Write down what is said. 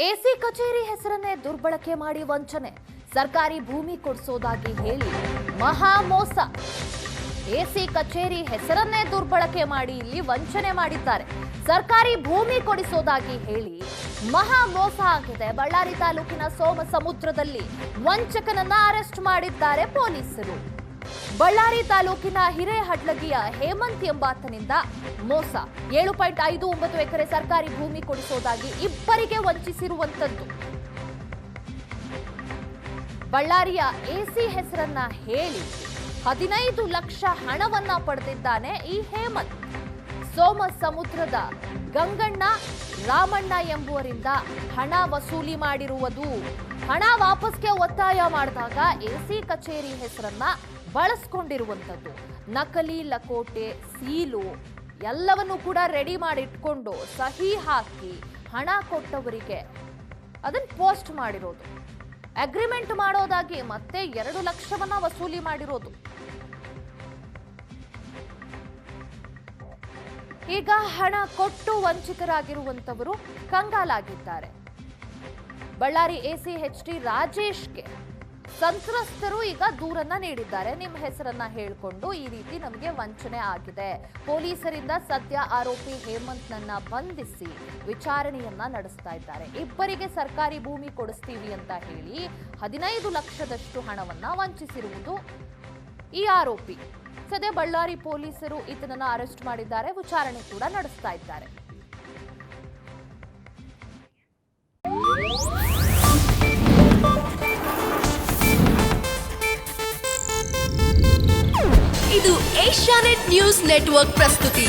AC ಕಚೇರಿ ಹೆಸರನ್ನೇ ದುರ್ಬಳಕೆ ಮಾಡಿ ವಂಚನೆ, ಸರ್ಕಾರಿ ಭೂಮಿ ಕೊಡಿಸೋದಾಗಿ ಹೇಳಿ ಮಹಾ ಮೋಸ. ಎಸಿ ಕಚೇರಿ ಹೆಸರನ್ನೇ ದುರ್ಬಳಕೆ ಮಾಡಿ ಇಲ್ಲಿ ವಂಚನೆ ಮಾಡಿದ್ದಾರೆ. ಸರ್ಕಾರಿ ಭೂಮಿ ಕೊಡಿಸೋದಾಗಿ ಹೇಳಿ ಮಹಾ ಮೋಸ ಆಗಿದೆ. ಬಳ್ಳಾರಿ ತಾಲೂಕಿನ ಸೋಮಸಮುದ್ರದಲ್ಲಿ ವಂಚಕನನ್ನ ಅರೆಸ್ಟ್ ಮಾಡಿದ್ದಾರೆ ಪೊಲೀಸರು. ಬಳ್ಳಾರಿ ತಾಲೂಕಿನ ಹಿರೇಹಡ್ಲಗಿಯ ಹೇಮಂತ್ ಎಂಬಾತನಿಂದ ಮೋಸ. 7.59 ಎಕರೆ ಸರ್ಕಾರಿ ಭೂಮಿ ಕೊಡಿಸೋದಾಗಿ ಇಬ್ಬರಿಗೆ ವಂಚಿಸಿರುವಂತದ್ದು. ಬಳ್ಳಾರಿಯ ಎಸಿ ಹೆಸರನ್ನ ಹೇಳಿ 15 ಲಕ್ಷ ಹಣವನ್ನ ಪಡೆದಿದ್ದಾನೆ ಈ ಹೇಮಂತ್. ಸೋಮಸಮುದ್ರದ ಗಂಗಣ್ಣ, ರಾಮಣ್ಣ ಎಂಬುವರಿಂದ ಹಣ ವಸೂಲಿ ಮಾಡಿರುವುದು. ಹಣ ವಾಪಸ್ಗೆ ಒತ್ತಾಯ ಮಾಡಿದಾಗ ಎಸಿ ಕಚೇರಿ ಹೆಸರನ್ನ ಬಳಸ್ಕೊಂಡಿರುವಂಥದ್ದು. ನಕಲಿ ಲಕೋಟೆ, ಸೀಲು ಎಲ್ಲವನ್ನೂ ಕೂಡ ರೆಡಿ ಮಾಡಿ ಇಟ್ಕೊಂಡು ಸಹಿ ಹಾಕಿ ಹಣ ಕೊಟ್ಟವರಿಗೆ ಅದನ್ನ ಪೋಸ್ಟ್ ಮಾಡಿರೋದು. ಅಗ್ರಿಮೆಂಟ್ ಮಾಡೋದಾಗಿ ಮತ್ತೆ 2 ಲಕ್ಷವನ್ನ ವಸೂಲಿ ಮಾಡಿರೋದು. ಈಗ ಹಣ ಕೊಟ್ಟು ವಂಚಿತರಾಗಿರುವಂತವರು ಕಂಗಾಲಾಗಿದ್ದಾರೆ. ಬಳ್ಳಾರಿ ಎಸಿ HT ರಾಜೇಶ್ಗೆ ಸಂತ್ರಸ್ತರು ಈಗ ದೂರನ್ನ ನೀಡಿದ್ದಾರೆ. ನಿಮ್ಮ ಹೆಸರನ್ನ ಹೇಳಿಕೊಂಡು ಈ ರೀತಿ ನಮಗೆ ವಂಚನೆ ಆಗಿದೆ. ಪೊಲೀಸರಿಂದ ಸದ್ಯ ಆರೋಪಿ ಹೇಮಂತ್ನನ್ನ ಬಂಧಿಸಿ ವಿಚಾರಣೆಯನ್ನ ನಡೆಸ್ತಾ ಇದ್ದಾರೆ. ಇಬ್ಬರಿಗೆ ಸರ್ಕಾರಿ ಭೂಮಿ ಕೊಡಿಸ್ತೀವಿ ಅಂತ ಹೇಳಿ 15 ಲಕ್ಷದಷ್ಟು ಹಣವನ್ನ ವಂಚಿಸಿರುವುದು ಈ ಆರೋಪಿ. ಸದ್ಯ ಬಳ್ಳಾರಿ ಪೊಲೀಸರು ಈತನನ್ನ ಅರೆಸ್ಟ್ ಮಾಡಿದ್ದಾರೆ. ವಿಚಾರಣೆ ಕೂಡ ನಡೆಸ್ತಾ ಇದ್ದಾರೆ. ಇದು ಏಷ್ಯಾನೆಟ್ ನ್ಯೂಸ್ ನೆಟ್ವರ್ಕ್ ಪ್ರಸ್ತುತಿ.